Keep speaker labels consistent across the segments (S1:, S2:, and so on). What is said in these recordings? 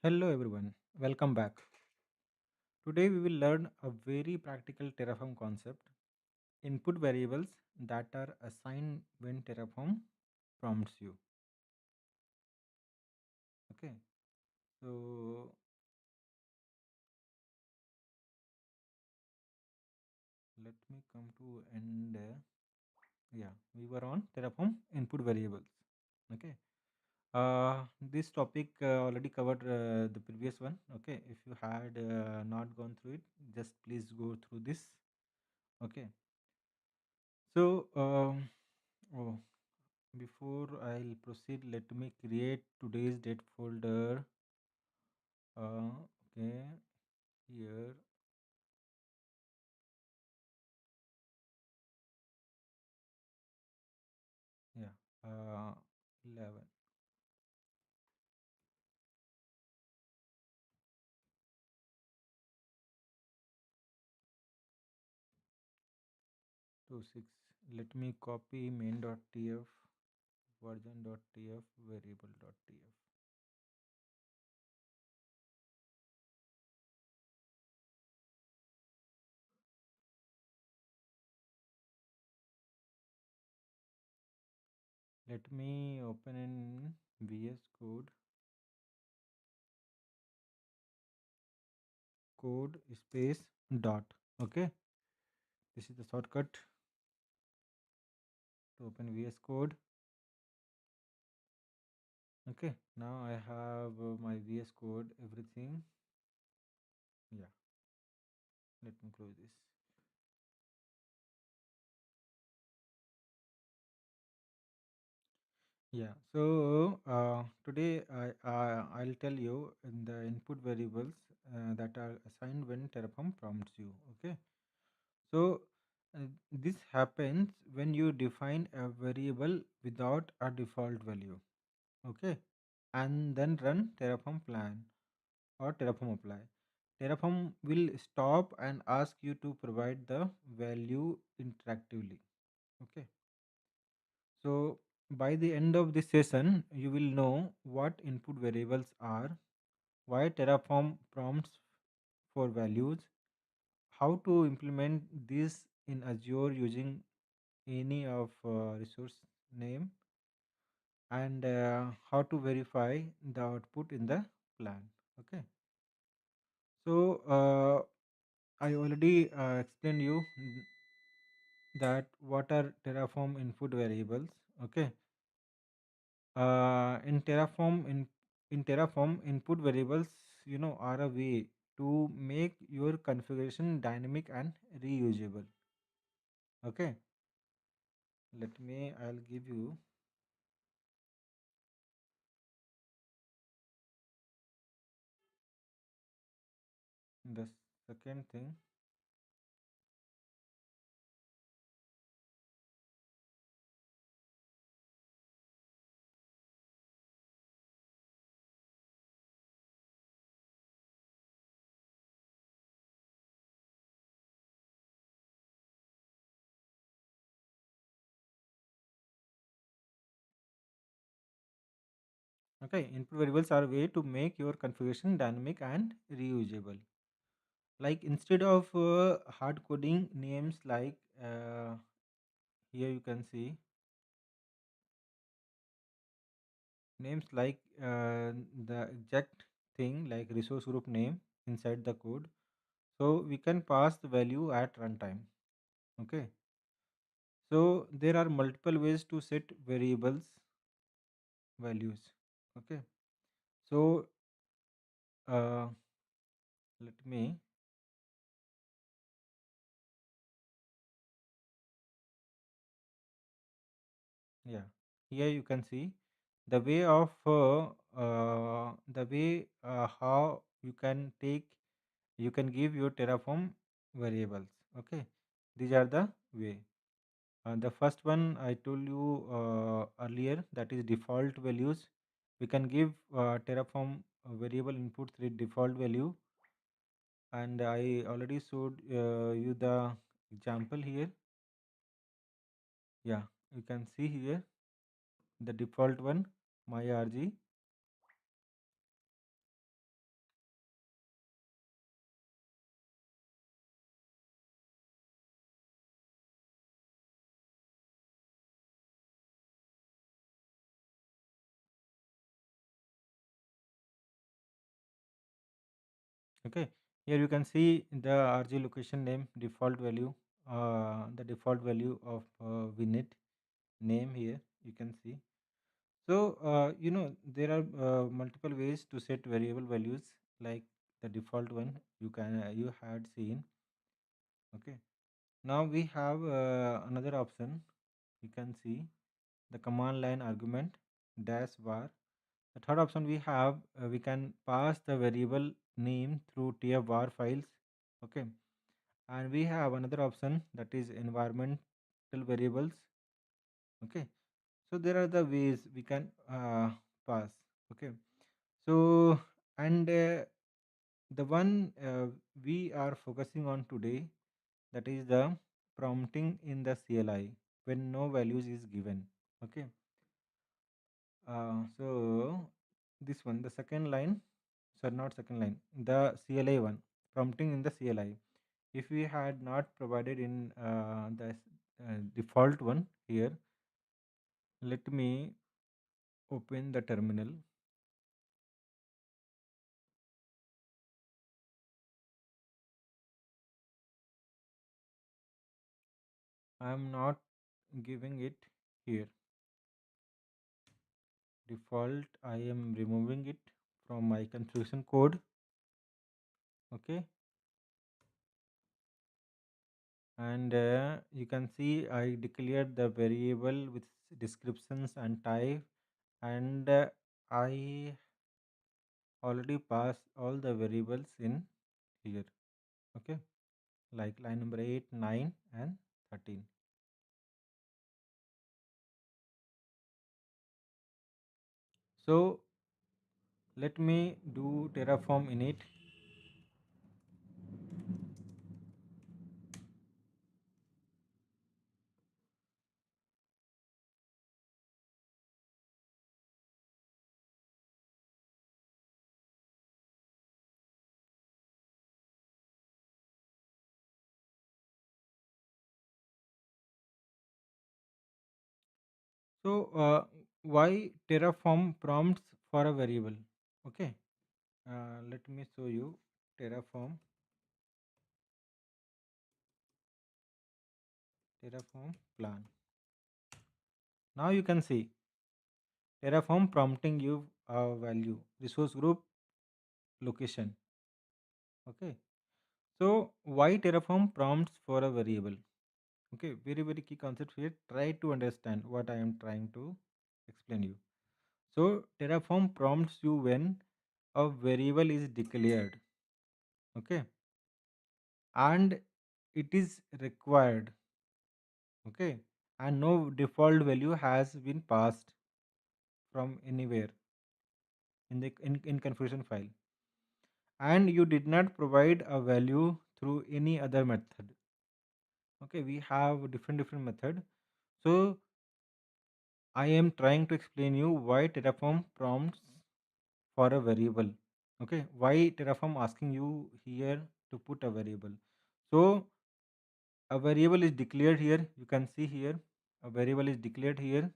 S1: Hello everyone, welcome back. Today we will learn a very practical Terraform concept, input variables that are assigned when Terraform prompts you. Okay, so let me come to end. Yeah, we were on Terraform input variables. Okay, this topic already covered the previous one. Okay, if you had not gone through it, just please go through this. Okay, so oh, before I'll proceed, let me create today's date folder. Okay, here, yeah, 11 to 6. Let me copy main.tf, version.tf, variable.tf. Let me open in VS Code, code space dot. Okay, this is the shortcut to open VS Code. Okay, now I have my VS Code, everything. Yeah, let me close this. Yeah. So today I'll tell you in the input variables that are assigned when Terraform prompts you. Okay. So this happens when you define a variable without a default value. Okay. And then run Terraform plan or Terraform apply. Terraform will stop and ask you to provide the value interactively. Okay. So by the end of this session, you will know what input variables are, why Terraform prompts for values, how to implement this in Azure using any of resource name, and how to verify the output in the plan. Okay. So I already explained you that what are Terraform input variables. Okay. In Terraform, input variables, are a way to make your configuration dynamic and reusable. Okay, I'll give you the second thing. Okay, input variables are a way to make your configuration dynamic and reusable. Like instead of hard coding names like here you can see names like the exact thing like resource group name inside the code. So we can pass the value at runtime. Okay. So there are multiple ways to set variables values. Okay. So uh, let me, yeah. Here you can see the way how you can give your Terraform variables. Okay. These are the way. The first one I told you earlier, that is default values. We can give Terraform variable input with default value, and I already showed you the example here. Yeah, you can see here the default one, my RG. Okay, here you can see the RG location name default value, the default value of vnet name here you can see. So there are multiple ways to set variable values, like the default one you had seen. Okay, now we have another option. You can see the command line argument dash var. The third option we have, we can pass the variable name through tier var files. Okay, and we have another option that is environmental variables. Okay, so there are the ways we can pass. Okay, so and the one we are focusing on today, that is the prompting in the CLI when no values is given. Okay, so this one, the second line, sorry, not second line, the CLI one, prompting in the CLI. If we had not provided in the default one here, let me open the terminal. I am not giving it here. Default, I am removing it from my configuration code. Okay, and you can see I declared the variable with descriptions and type, and I already passed all the variables in here. Okay, like line number 8, 9 and 13. So let me do terraform init. So why terraform prompts for a variable? Okay, let me show you terraform plan. Now you can see terraform prompting you a value, resource group, location. Okay, so why terraform prompts for a variable? Okay, very very key concept here. Try to understand what I am trying to explain you. So terraform prompts you when a variable is declared. Okay, and it is required. Okay, and no default value has been passed from anywhere in configuration file, and you did not provide a value through any other method. Okay, we have different method. So I am trying to explain you why terraform prompts for a variable. Okay, why terraform asking you here to put a variable. So a variable is declared here, you can see here a variable is declared here.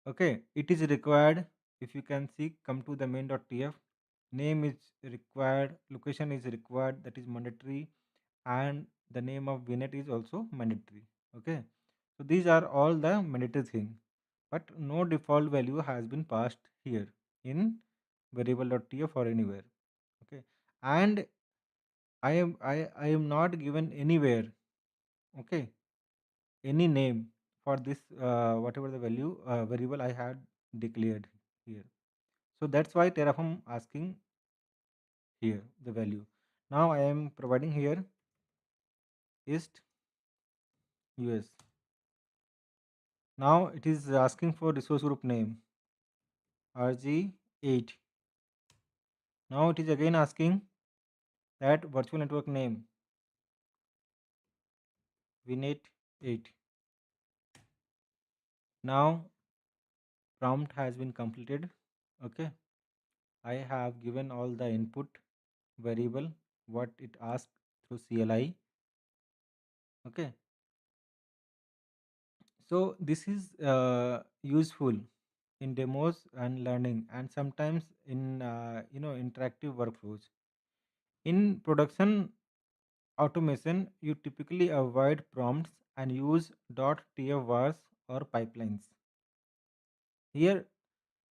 S1: Okay, it is required. If you can see, come to the main.tf. Name is required, location is required, that is mandatory, and the name of VNet is also mandatory. Okay, so these are all the mandatory thing, but no default value has been passed here in variable.tf or anywhere. Okay, and I am not given anywhere. Okay, any name for this whatever the value variable I had declared here. So that's why Terraform asking here the value. Now I am providing here East US. Now it is asking for resource group name RG8. Now it is again asking that virtual network name VNet8. Now prompt has been completed. Okay, I have given all the input variable what it asked through CLI. Okay, so this is useful in demos and learning, and sometimes in interactive workflows. In production automation, you typically avoid prompts and use .tf or pipelines. Here,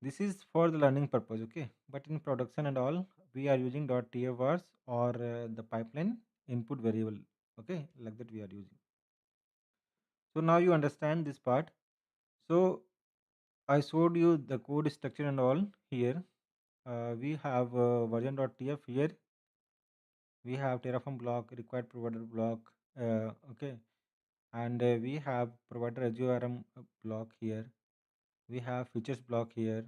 S1: this is for the learning purpose, okay? But in production and all, we are using .tf or the pipeline input variable, okay? Like that we are using. So now you understand this part. So I showed you the code structure and all here. We have version.tf here. We have Terraform block, required provider block, okay, and we have provider Azure block here. We have features block here,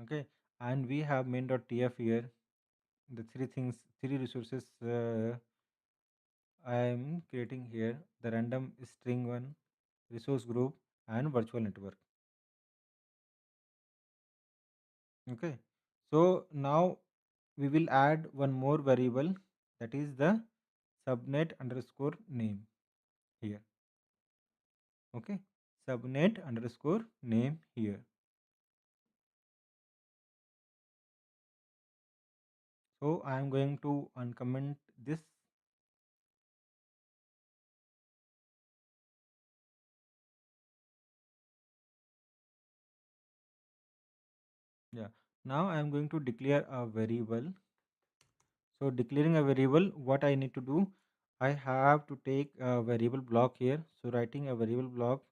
S1: okay, and we have main.tf here. The three things, three resources I am creating here: the random string one, resource group, and virtual network. Okay, so now we will add one more variable, that is the subnet underscore name here. Okay, subnet underscore name here. So I am going to uncomment this. Yeah. Now I am going to declare a variable. So declaring a variable, what I need to do, I have to take a variable block here. So writing a variable block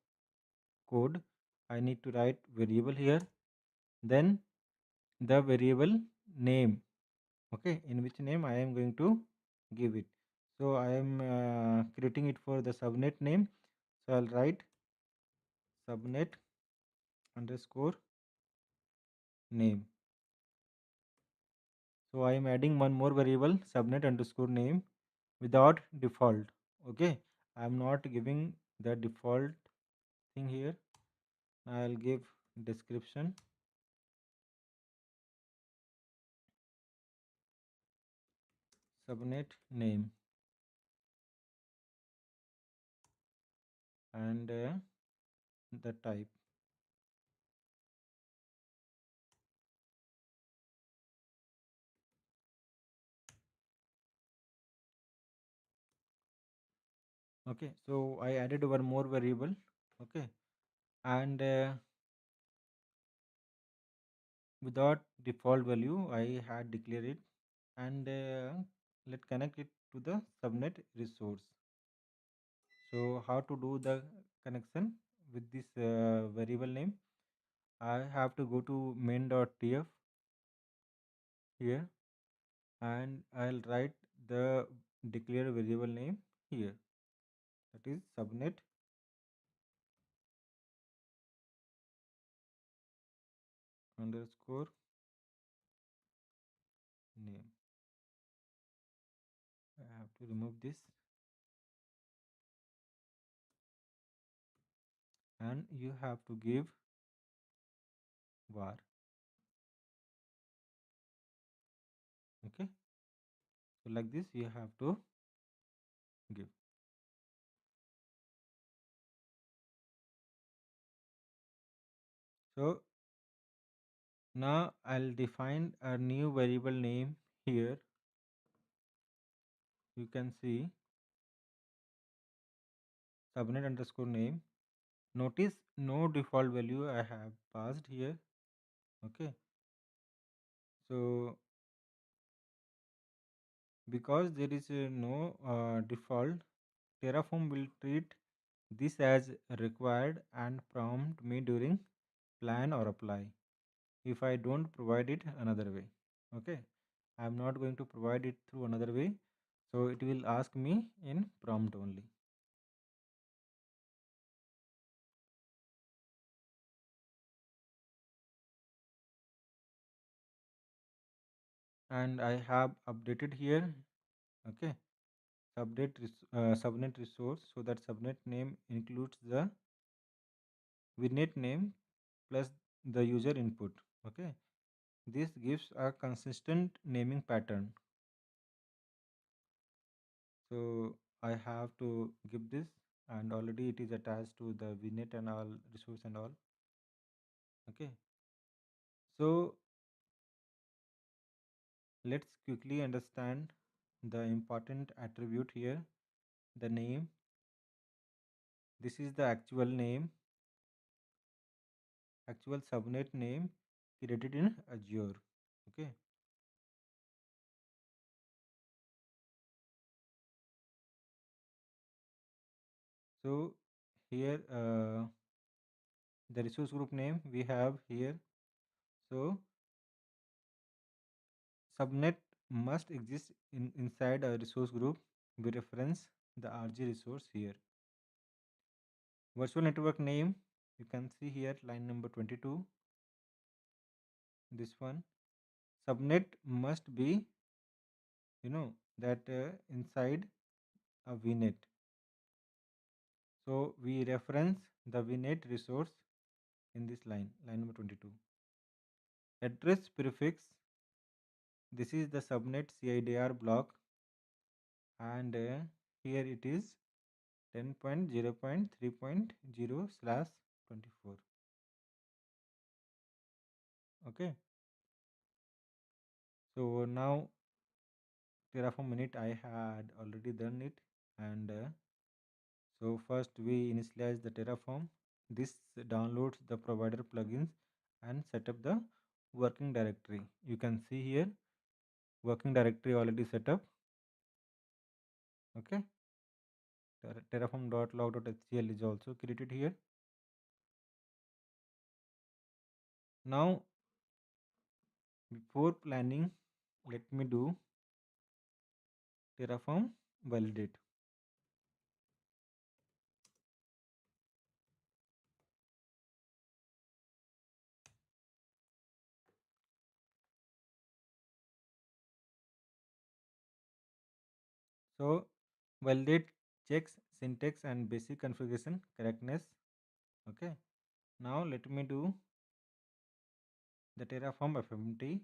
S1: code, I need to write variable here. Then the variable name, okay, in which name I am going to give it. So I am creating it for the subnet name. So I'll write subnet underscore name. So I am adding one more variable, subnet underscore name, without default. Okay, I am not giving the default thing here. I'll give description subnet name and the type. Okay, so I added one more variable. Okay, and without default value, I had declared it, and let's connect it to the subnet resource. So how to do the connection with this variable name? I have to go to main.tf here, and I'll write the declare variable name here, that is subnet underscore name. I have to remove this, and you have to give var. Okay, so like this you have to give. So now I'll define a new variable name here. You can see subnet underscore name. Notice no default value I have passed here. Okay, so because there is no default, Terraform will treat this as required and prompt me during plan or apply if I don't provide it another way. Okay, I am not going to provide it through another way, so it will ask me in prompt only. And I have updated here. Okay, subnet resource, so that subnet name includes the VNet name plus the user input. Okay, this gives a consistent naming pattern. So I have to give this, and already it is attached to the VNet and all resource and all. Okay, so Let's quickly understand the important attribute here, the name. This is the actual subnet name created in Azure. Okay, so here the resource group name we have here. So subnet must exist inside a resource group. We reference the RG resource here. Virtual network name, you can see here line number 22, this one. Subnet must be, that inside a VNet. So we reference the VNet resource in this line number 22. Address prefix, this is the subnet CIDR block, and here it is 10.0.3.0/24. Okay, so now Terraform init I had already done it, and so first we initialize the Terraform. This downloads the provider plugins and set up the working directory. You can see here working directory already set up. Okay, terraform.log.html is also created here. Now before planning, let me do Terraform validate. So validate checks syntax and basic configuration correctness. Okay, now let me do the Terraform FMT.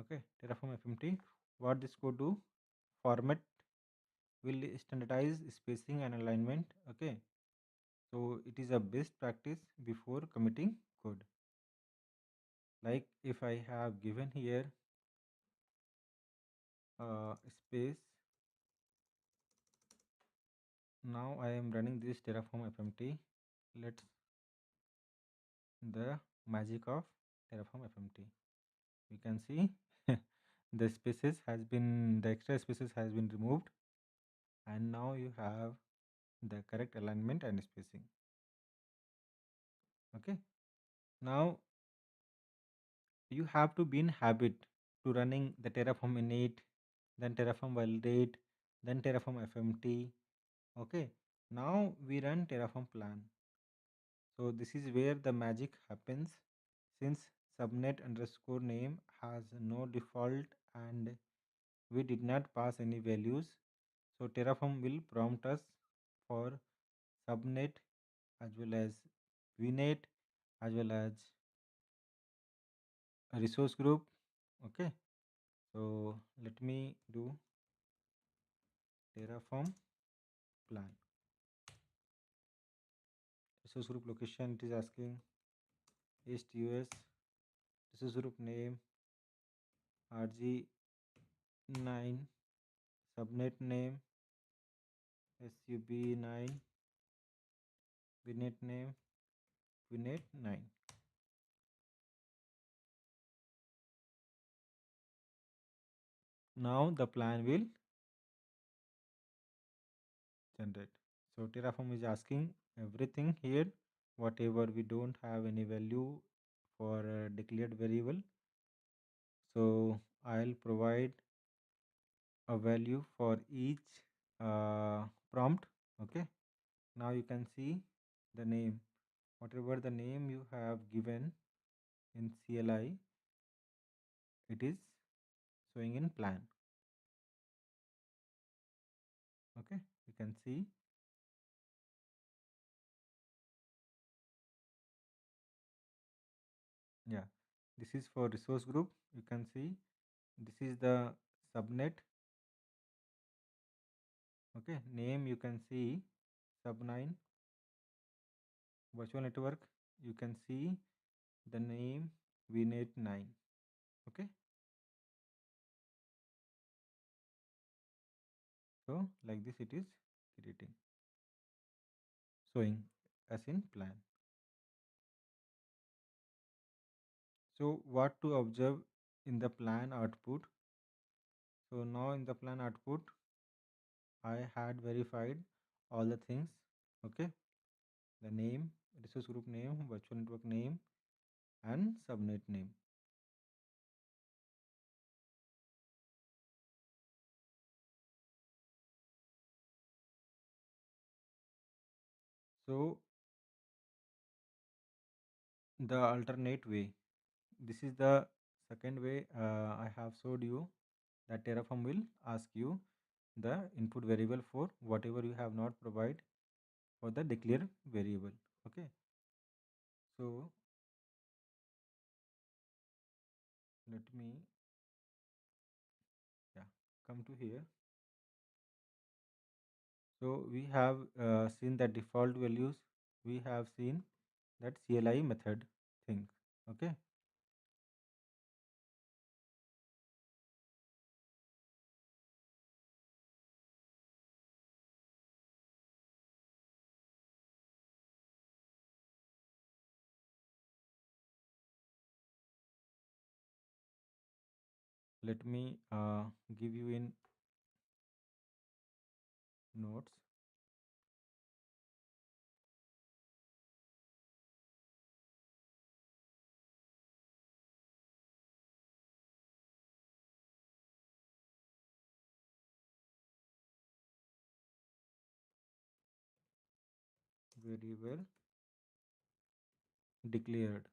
S1: Okay, Terraform FMT. What this code do? Format will standardize spacing and alignment. Okay, so it is a best practice before committing code. Like if I have given here space, now I am running this Terraform FMT. Let's the magic of Terraform FMT. We can see the extra spaces has been removed, and now you have the correct alignment and spacing. Okay, now you have to be in habit to running the Terraform init, then Terraform validate, then Terraform FMT. Okay, now we run Terraform plan. So this is where the magic happens. Since subnet underscore name has no default and we did not pass any values, so Terraform will prompt us for subnet as well as vnet as well as a resource group. Okay, so let me do Terraform plan. Resource group location, it is asking east US. Resource group name RG9. Subnet name SUB9. VNet name VNet9. Now the plan will generate. So Terraform is asking everything here, whatever we don't have any value for a declared variable. So I'll provide a value for each prompt. Okay, now you can see the name, whatever the name you have given in CLI, it is showing in plan. Okay, you can see. Yeah, this is for resource group. You can see this is the subnet. Okay, name you can see sub9. Virtual network you can see the name vnet 9. Okay, so like this it is creating, showing as in plan. So what to observe in the plan output? So now in the plan output, I had verified all the things. Okay, the name, resource group name, virtual network name, and subnet name. So the alternate way, this is the second way I have showed you, that Terraform will ask you the input variable for whatever you have not provide for the declare variable. Okay, so let me, yeah, come to here. So we have seen the default values. We have seen that CLI method thing. Okay, let me give you in notes. Variable declared,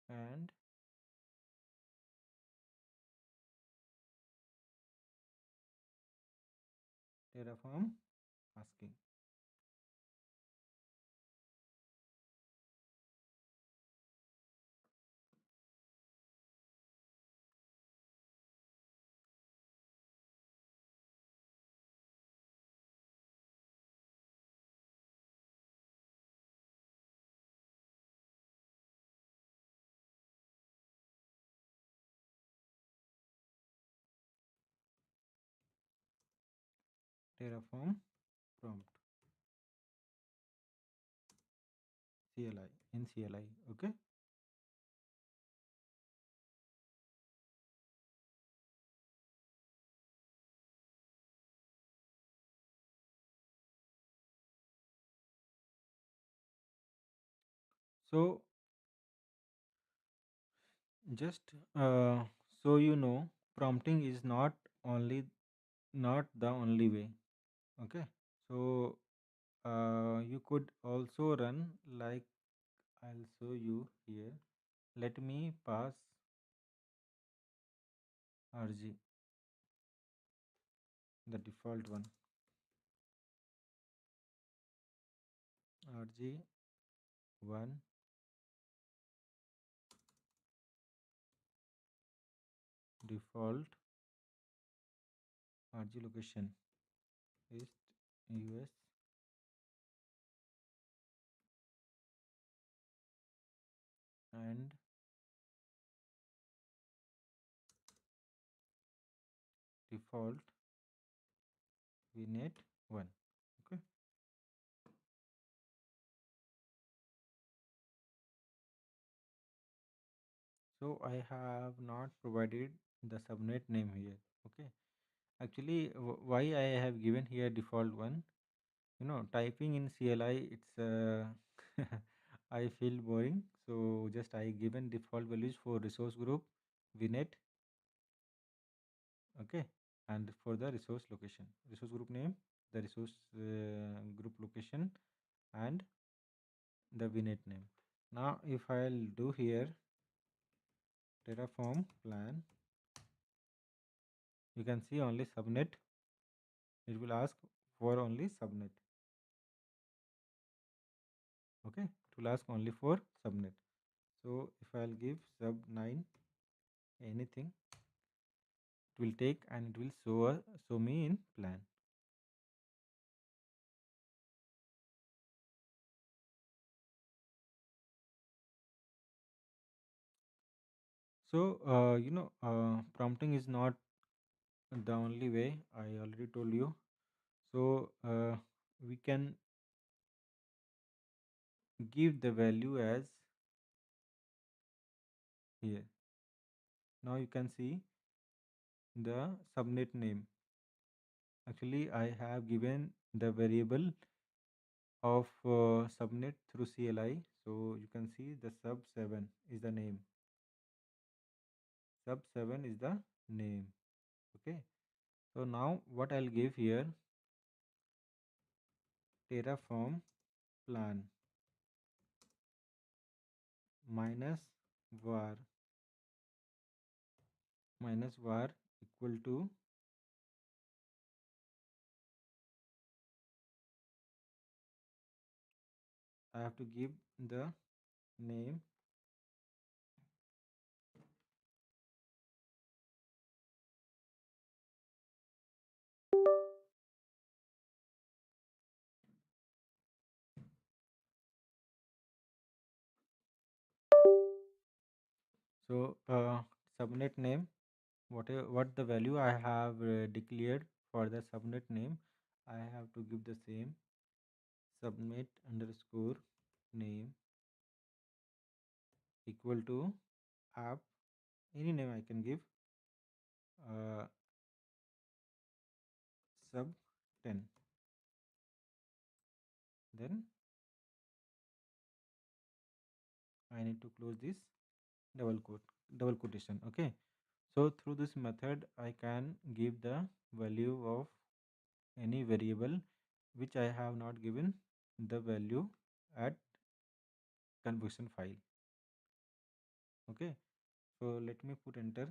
S1: and Terraform asking. Terraform prompt CLI in CLI. Okay, so just so you know, prompting is not the only way. Okay, so you could also run like I'll show you here. Let me pass RG, the default one. RG one default RG location is US and default VNet one. Okay, so I have not provided the subnet name here. Okay, actually, why I have given here default one? You know, typing in CLI, it's I feel boring. So just I given default values for resource group, VNet, okay, and for the resource location, resource group name, the resource group location, and the VNet name. Now, if I'll do here Terraform plan, you can see only subnet. It will ask for only subnet. Okay, it will ask only for subnet. So if I'll give sub 9 anything, it will take and it will show me in plan. So prompting is not the only way. I already told you. So we can give the value as here. Now you can see the subnet name. Actually, I have given the variable of subnet through CLI. So you can see the sub 7 is the name. Sub 7 is the name. Okay. So now what I'll give here, Terraform plan minus var equal to, I have to give the name. So subnet name, what the value I have declared for the subnet name, I have to give the same subnet underscore name equal to app, any name I can give, uh, sub 10. Then I need to close this double quote, double quotation. Okay. So through this method, I can give the value of any variable which I have not given the value at conversion file. Okay. So let me put enter.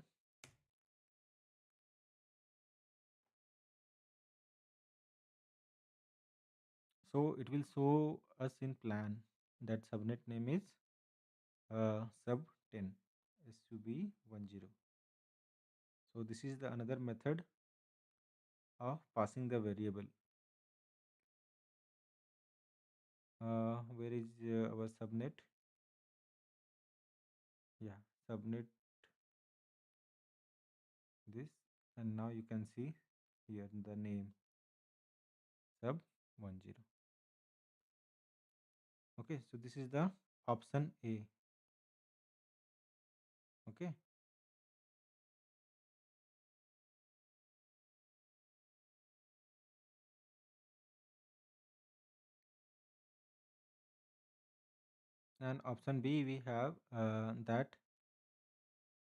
S1: So it will show us in plan that subnet name is sub 10 sub10. So this is the another method of passing the variable. Where is our subnet? Yeah, subnet this, and now you can see here the name sub 10. Okay, so this is the option A. Okay, and option B we have that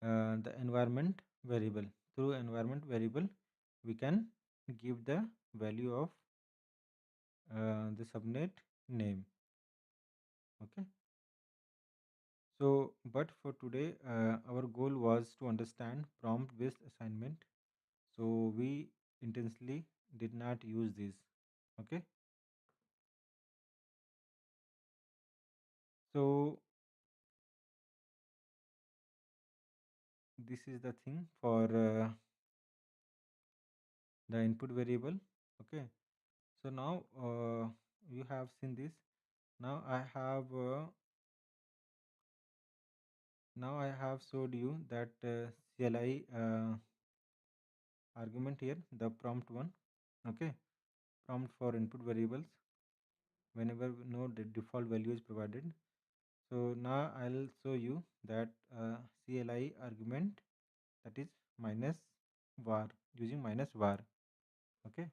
S1: the environment variable. Through environment variable, we can give the value of the subnet name. Okay. So, but for today, our goal was to understand prompt-based assignment. So we intensely did not use this. Okay. So this is the thing for the input variable. Okay. So now you have seen this. Now I have showed you that CLI argument here, the prompt one. Okay, prompt for input variables whenever no default value is provided. So now I'll show you that CLI argument, that is minus var, using minus var. Okay.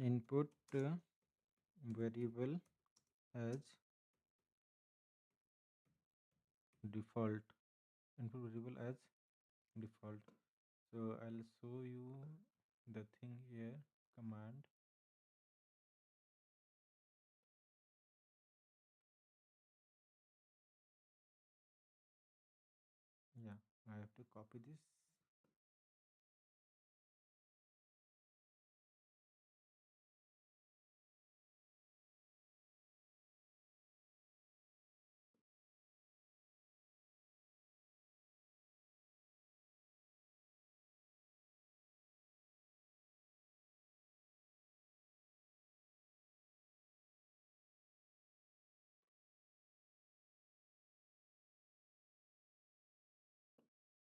S1: input variable as default. Input variable as default. So I'll show you the thing here. Command. Yeah, I have to copy this.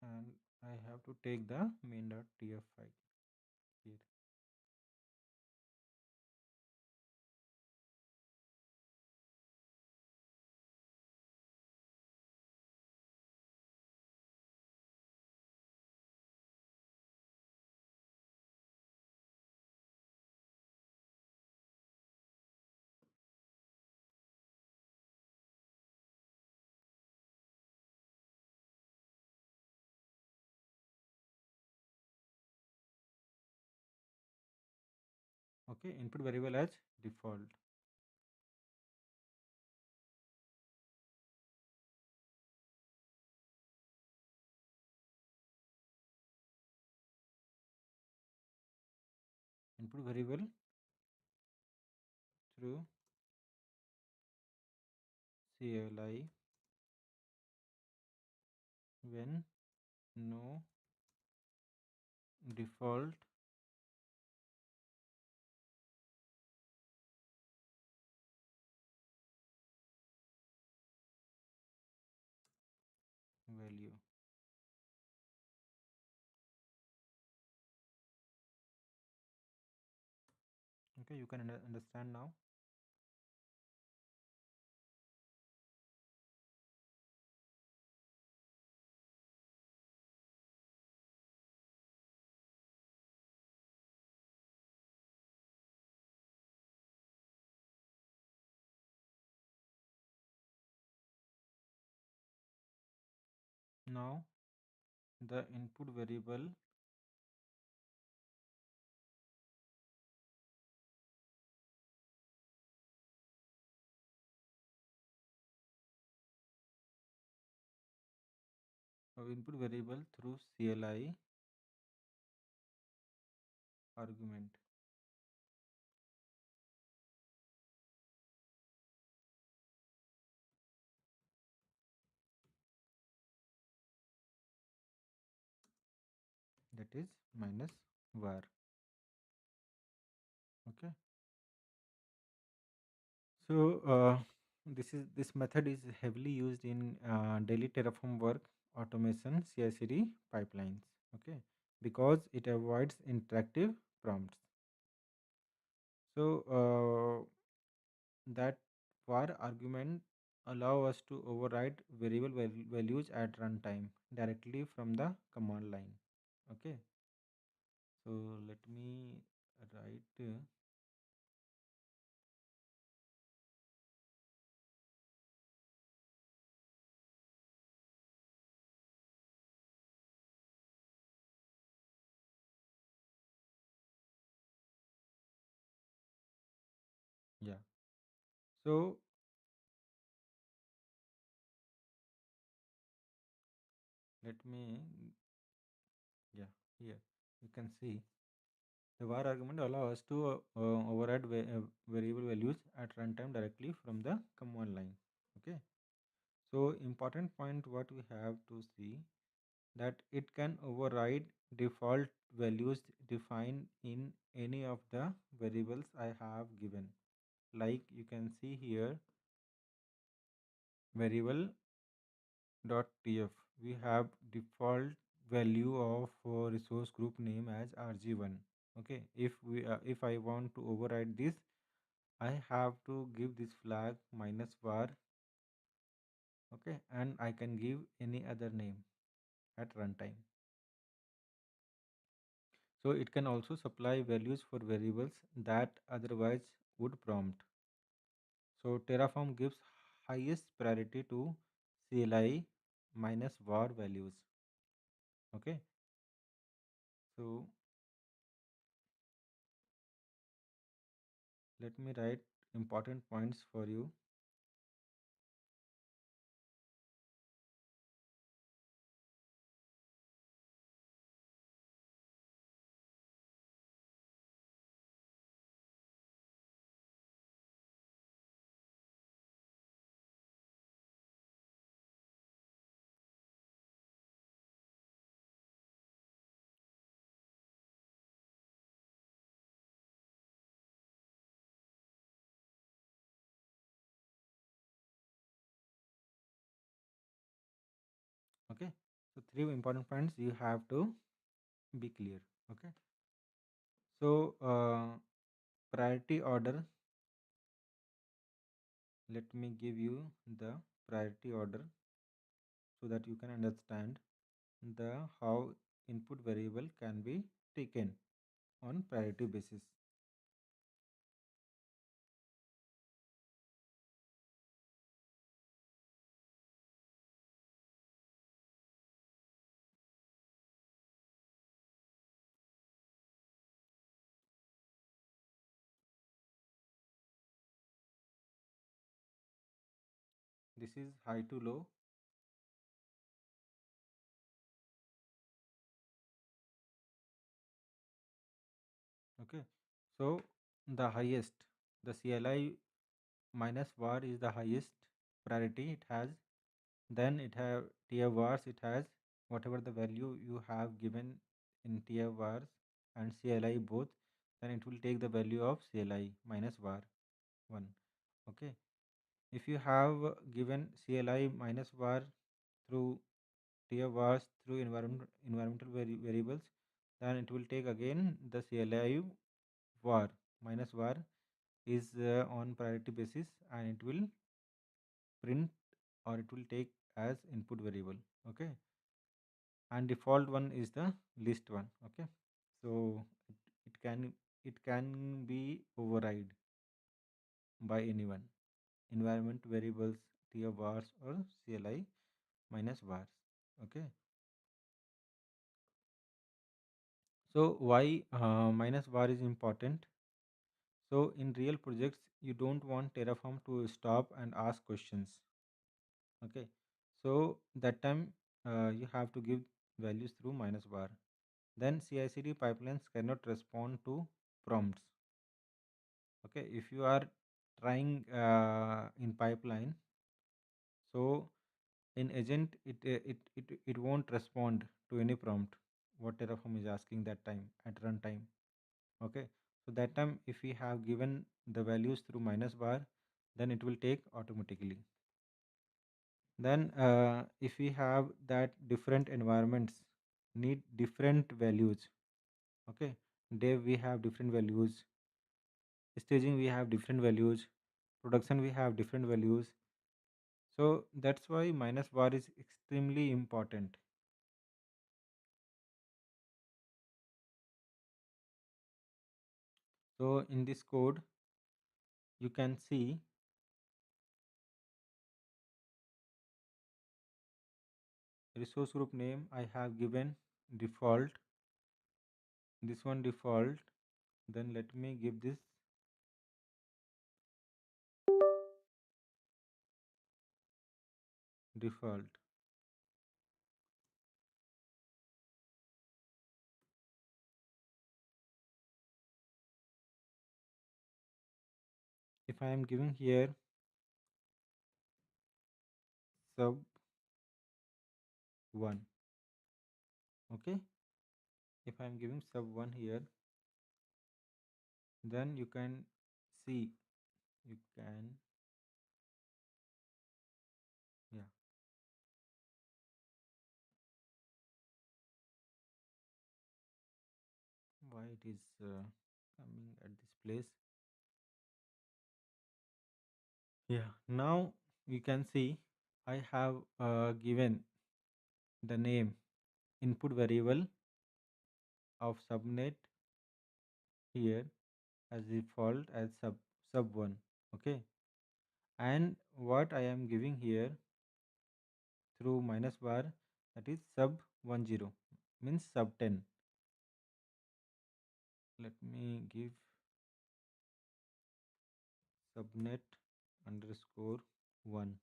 S1: And I have to take the main.tf file here. Okay, input variable as default. Input variable through CLI when no default value. Okay, you can understand now. Now the input variable input variable through CLI argument. That is minus var. Okay. So this method is heavily used in daily Terraform work, automation, CI/CD pipelines. Okay, because it avoids interactive prompts. So that var argument allow us to override variable values at runtime directly from the command line. Okay, so let me write. Yeah. So let me. Yeah. Here you can see the var argument allow us to override variable values at runtime directly from the command line. Okay. So important point what we have to see that it can override default values defined in any of the variables I have given. Like you can see here variable .tf. We have default value of resource group name as rg1. Okay, if I want to override this, I have to give this flag minus var. Okay, and I can give any other name at runtime. So it can also supply values for variables that otherwise would prompt. So Terraform gives highest priority to CLI minus var values. Okay. So let me write important points for you. Okay. So three important points you have to be clear. Okay. So priority order. Let me give you the priority order so that you can understand the how input variable can be taken on priority basis. This is high to low. Okay. So the highest, the CLI minus var is the highest priority it has. Then it have tier vars, it has whatever the value you have given in tier vars and CLI both, then it will take the value of CLI minus var 1. Okay. If you have given CLI minus var through tier vars through environmental variables, then it will take again the CLI var minus var is on priority basis, and it will print or it will take as input variable. Okay. And default one is the list one. Okay. So it can it can be override by anyone, environment variables, tier vars or CLI minus vars. Okay. So why minus var is important? So in real projects, you don't want Terraform to stop and ask questions. Okay. So that time you have to give values through minus var. Then CI/CD pipelines cannot respond to prompts. Okay. If you are trying in pipeline, so in agent it won't respond to any prompt what Terraform is asking that time at runtime. Okay. So that time if we have given the values through minus bar, then it will take automatically. Then if we have that different environments need different values. Okay. Dev we have different values, staging we have different values, production we have different values. So that's why minus bar is extremely important. So in this code you can see resource group name I have given default, this one default. Then let me give this default. If I am giving here sub 1, okay, if I am giving sub 1 here, then you can see, you can, yeah, why it is coming at this place. Yeah, now you can see I have given the name input variable of subnet here as default as sub 1. Okay, and what I am giving here through minus bar, that is sub 10, means sub 10. Let me give subnet underscore 1,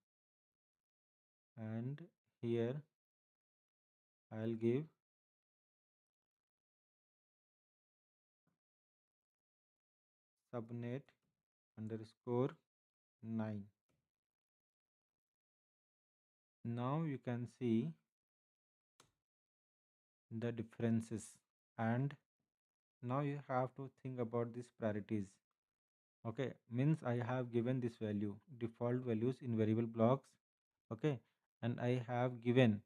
S1: and here I'll give subnet underscore 9. Now you can see the differences, and now you have to think about these priorities. Okay, means I have given this value default values in variable blocks. Okay, and I have given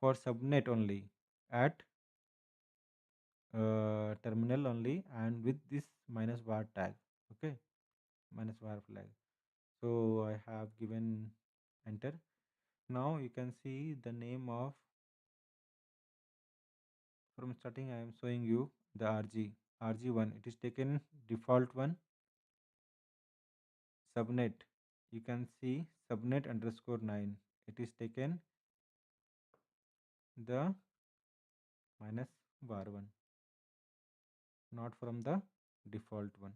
S1: for subnet only at terminal only, and with this minus bar tag. Okay, minus bar flag. So I have given enter. Now you can see the name of, from starting I am showing you the rg1, it is taken default one. Subnet, you can see subnet underscore 9, it is taken the minus bar one, not from the default one.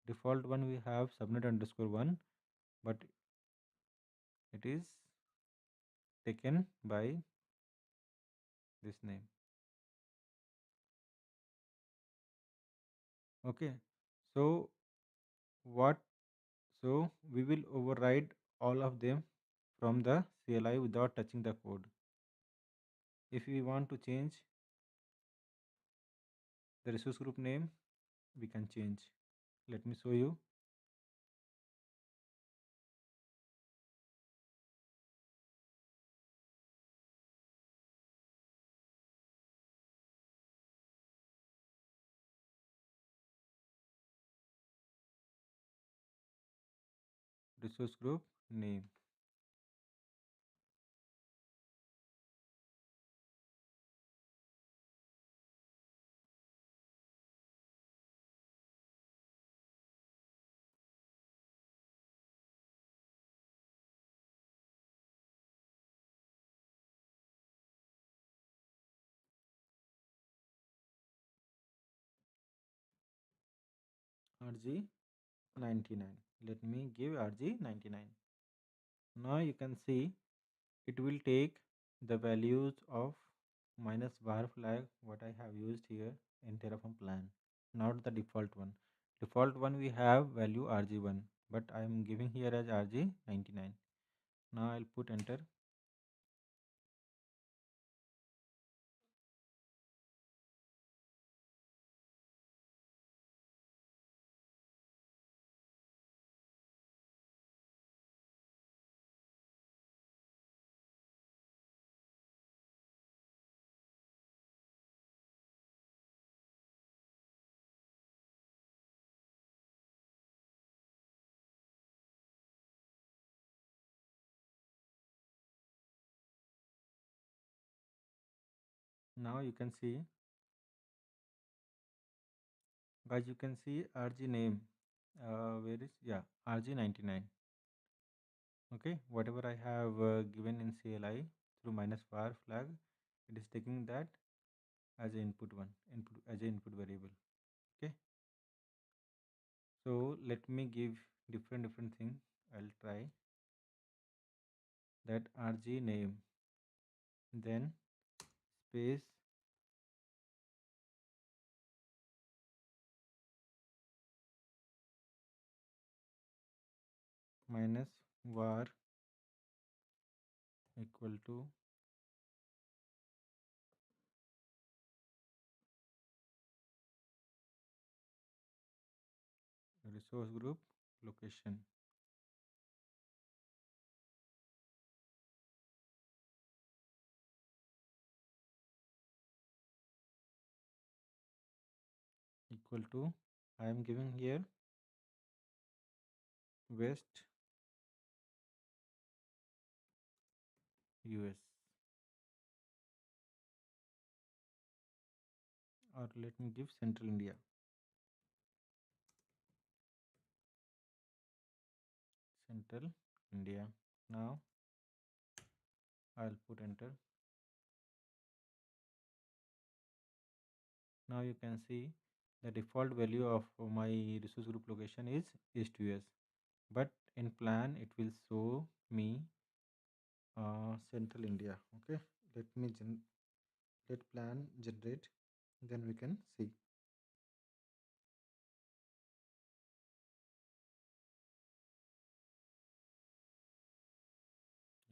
S1: Default one we have subnet underscore 1, but it is taken by this name. Okay, so what, so we will override all of them from the CLI without touching the code. If we want to change the resource group name, we can change. Let me show you. Resource group name. RG99. Let me give RG99. Now you can see it will take the values of minus bar flag what I have used here in Terraform plan, not the default one. Default one we have value RG1, but I am giving here as RG99. Now I'll put enter. Now you can see, guys, you can see RG name. Where is, yeah, RG99. Okay, whatever I have given in CLI through minus bar flag, it is taking that as an input one, input as an input variable. Okay, so let me give different thing. I'll try that RG name, then space minus var equal to resource group location equal to, I am giving here West US. or let me give Central India. Central India. Now I'll put enter. Now you can see the default value of my resource group location is East US, but in plan it will show me Central India. Okay, let me let plan generate, then we can see.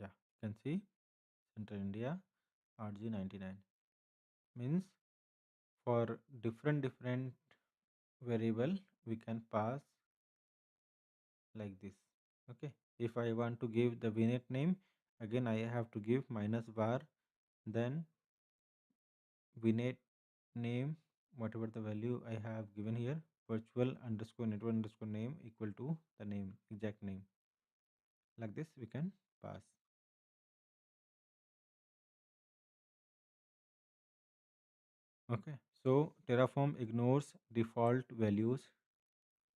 S1: Yeah, you can see Central India RG99 means for different variable we can pass like this. Okay, if I want to give the VNet name, again I have to give minus var, then VNet name, whatever the value I have given here, virtual underscore network underscore name equal to the name, exact name. Like this we can pass. Okay, so Terraform ignores default values.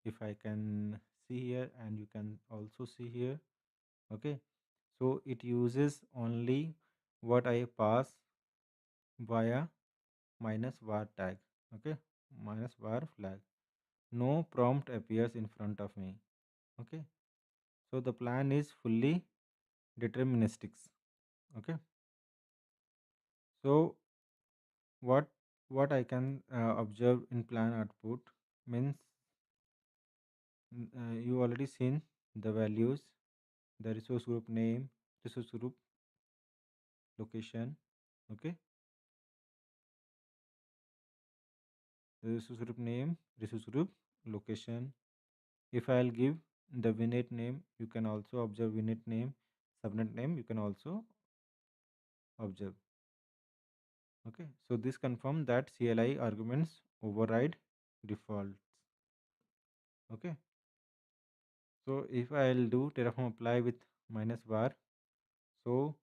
S1: If I can see here, and you can also see here. Okay, so it uses only what I pass via minus var tag. Okay, minus var flag. No prompt appears in front of me. Okay, so the plan is fully deterministic. Okay, so what what I can observe in plan output means you already seen the values, the resource group name, resource group location. Okay, the resource group name, resource group location. If I'll give the VNet name, you can also observe VNet name, subnet name, you can also observe. Okay, so this confirm that CLI arguments override defaults. Okay, so if I'll do Terraform apply with minus var, so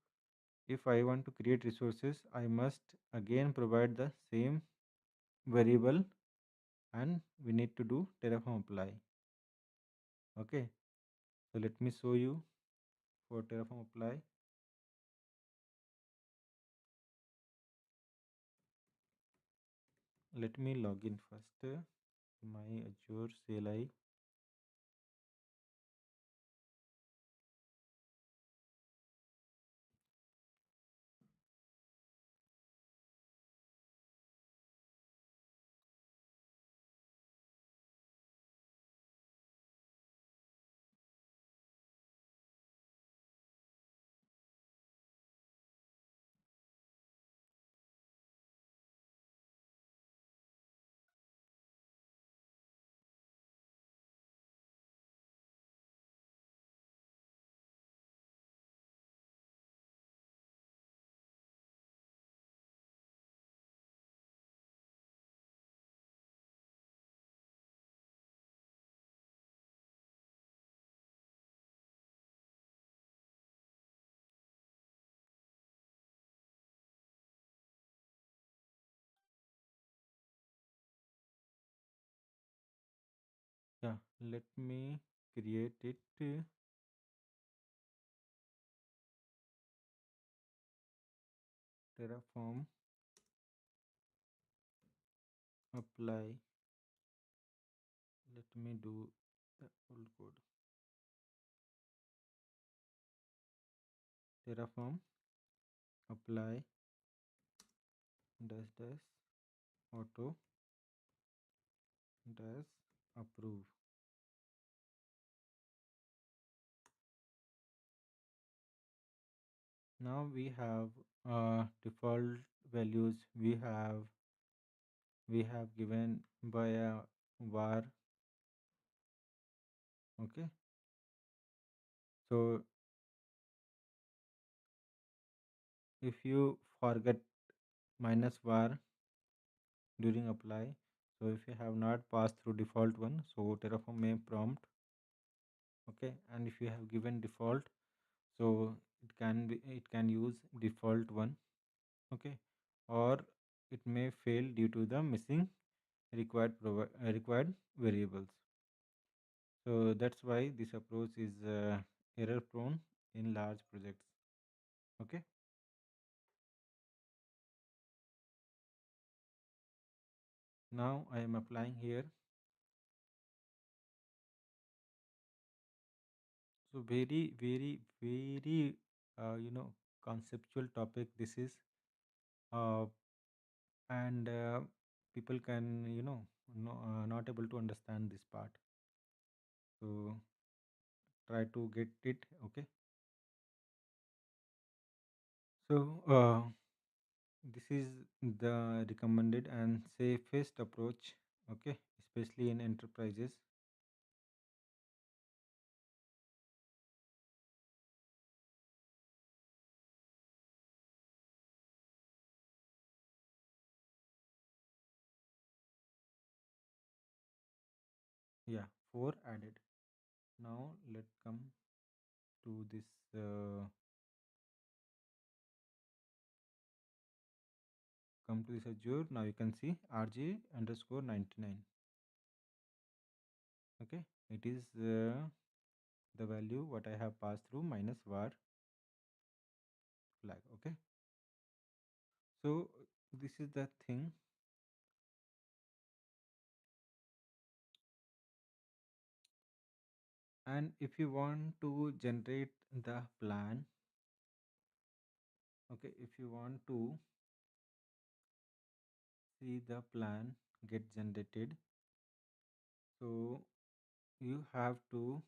S1: if I want to create resources, I must again provide the same variable, and we need to do Terraform apply. Okay, so let me show you for Terraform apply. Let me log in first my Azure CLI. Yeah, let me create it. Terraform apply. Let me do the old code. Terraform apply dash dash auto dash approve. Now we have default values we have given by a var. Okay, so if you forget minus var during apply, so if you have not passed through default one, so Terraform may prompt. Okay, and if you have given default, so it can use default one. Okay, or it may fail due to the missing required variables. So that's why this approach is error prone in large projects. Okay. Now I am applying here. So very conceptual topic this is, uh, and people can not able to understand this part. So try to get it. Okay. So this is the recommended and safest approach. Okay, especially in enterprises. Yeah, four added. Now let's come to this. Come to this Azure. Now you can see RJ underscore 99. Okay, it is the value what I have passed through minus var flag. Okay, so this is the thing. And if you want to generate the plan, okay, if you want to see the plan get generated, so you have to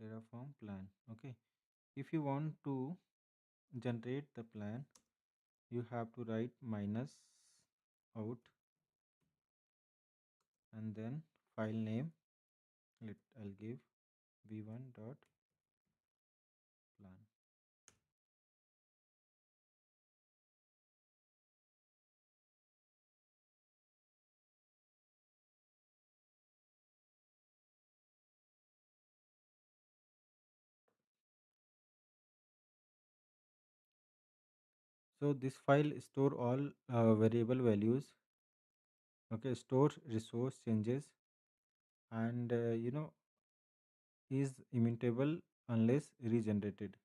S1: Terraform plan. Okay, if you want to generate the plan, you have to write minus out and then file name. I'll give v1 dot plan. So this file store all variable values. Okay, store resource changes, and is immutable unless regenerated.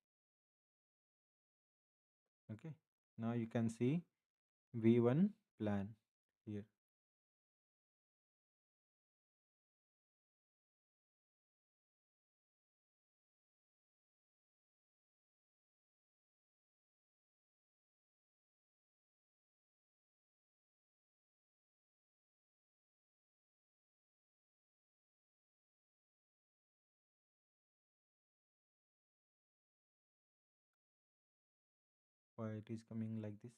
S1: Okay, now you can see v1 plan here. Why it is coming like this?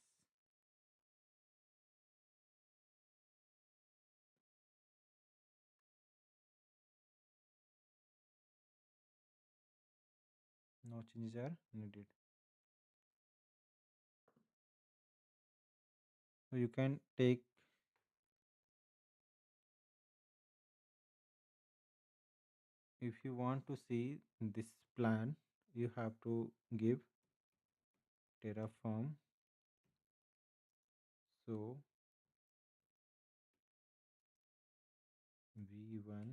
S1: No changes are needed. So you can take, if you want to see this plan, you have to give Terraform. So v1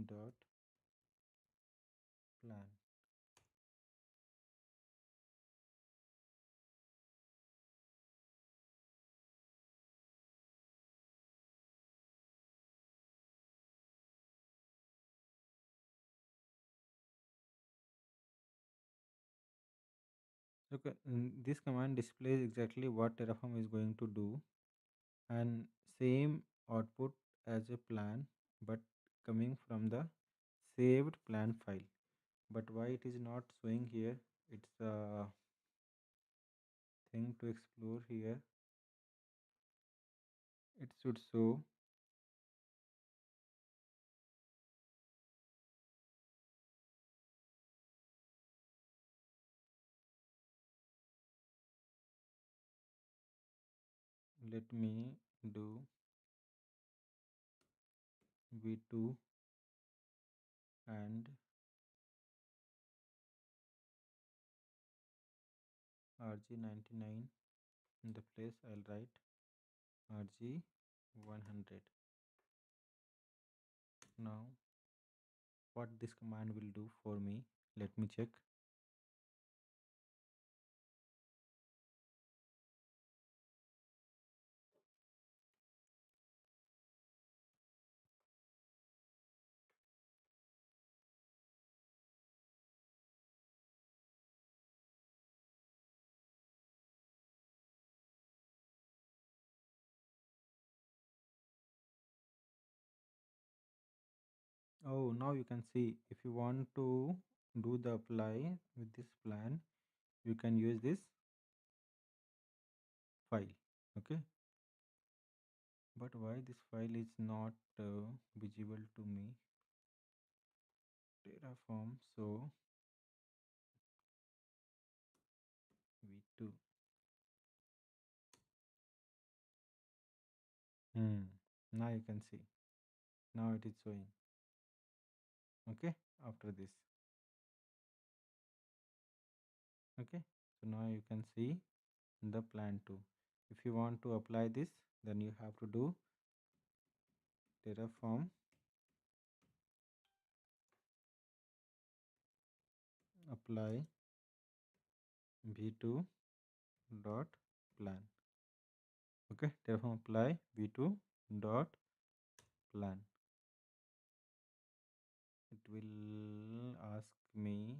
S1: dot plan. So this command displays exactly what Terraform is going to do, and same output as a plan, but coming from the saved plan file. But why it is not showing here? It's a thing to explore here. It should show. Let me do v2 and rg99 In the place I'll write RG 100. Now what this command will do for me, let me check. Oh, now you can see if you want to do the apply with this plan, you can use this file. Okay, but why this file is not visible to me? Terraform, so v2. Now you can see. Now it is showing. Okay, after this. Okay, so now you can see the plan too. If you want to apply this, then you have to do Terraform apply v2 dot plan. Okay, Terraform apply v2 dot plan. It will ask me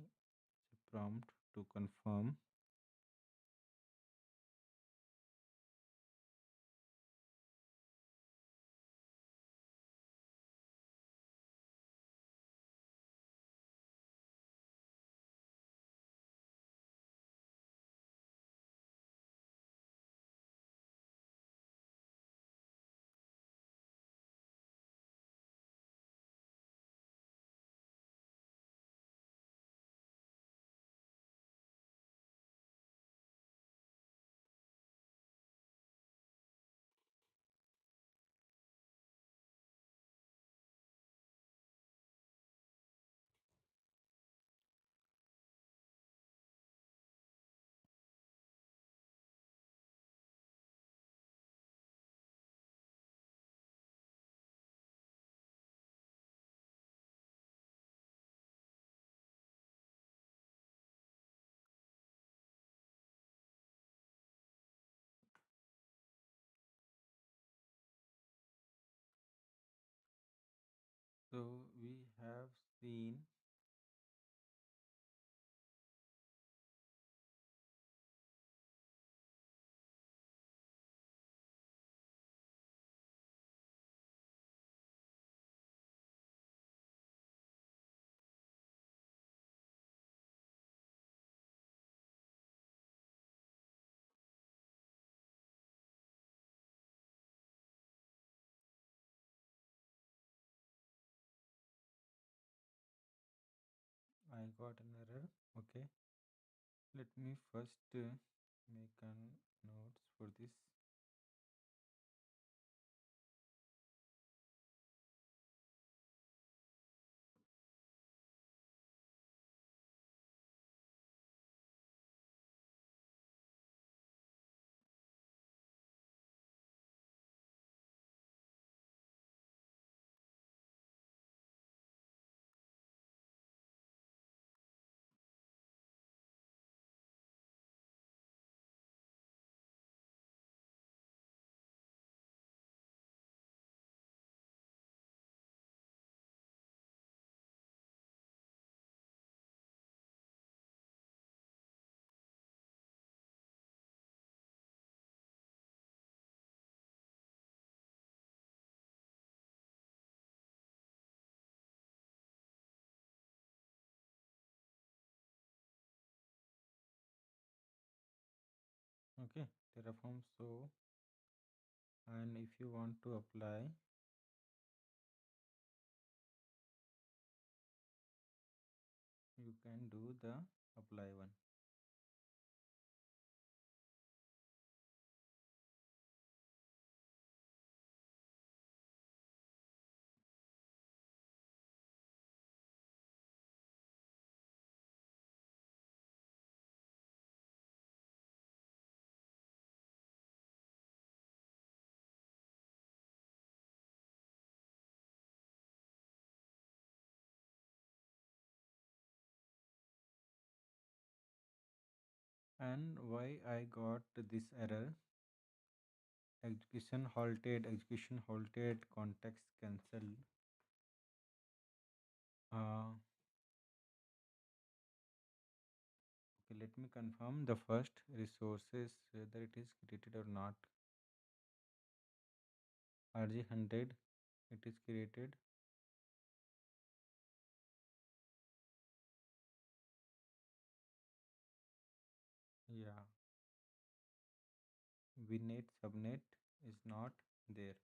S1: a prompt to confirm. So we have seen I got an error. Okay, let me first make a notes for this. Okay, Terraform. So, and if you want to apply, you can do the apply one. And why I got this error: execution halted, context cancelled. Uh, okay, let me confirm the first resources whether it is created or not. RG100, it is created. Yeah, vnet subnet is not there.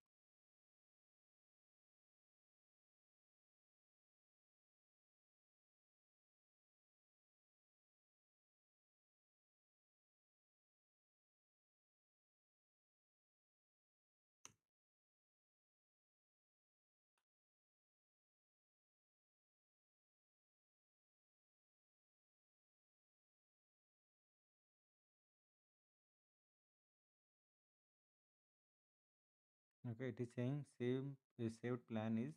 S1: Okay, it is saying saved plan is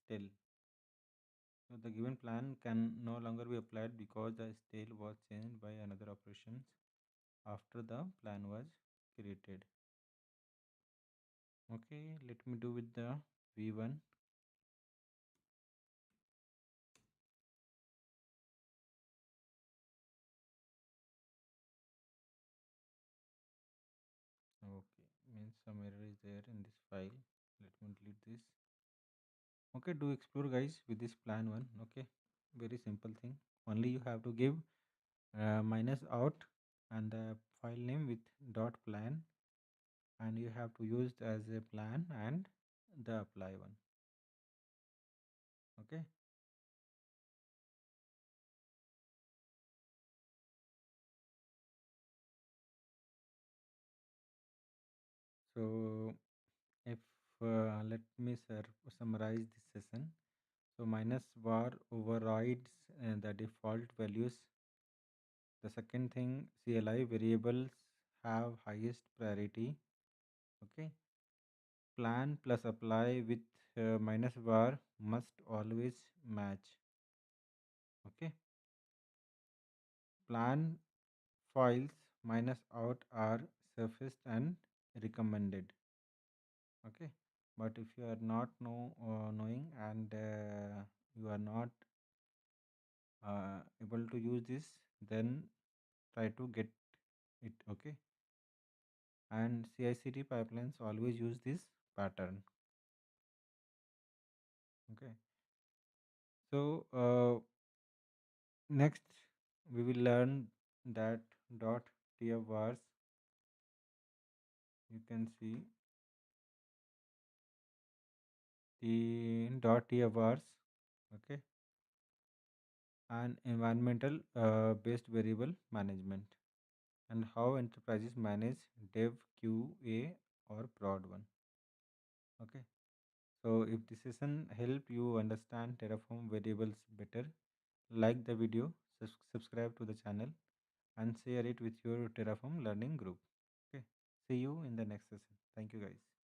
S1: still. So the given plan can no longer be applied because the stale was changed by another operations after the plan was created. Okay, let me do with the V1. Okay, means some error is there in this file. Let me delete this. Okay, do explore guys with this plan one. Okay, very simple thing. Only you have to give minus out and the file name with dot plan, and you have to use as a plan and the apply one. Okay, so if let me summarize this session. So minus var overrides the default values. The second thing, CLI variables have highest priority. Okay, plan plus apply with minus var must always match. Okay, plan files minus out are surfaced and recommended. Okay, but if you are not knowing and you are not able to use this, then try to get it. Okay, and CI/CD pipelines always use this pattern. Okay, so next we will learn that dot tier vars. You can see the dot tier vars. Okay, and environmental based variable management, and how enterprises manage dev, QA, or prod one. Okay, so if this session help you understand Terraform variables better, like the video, subscribe to the channel, and share it with your Terraform learning group. Okay, see you in the next session. Thank you, guys.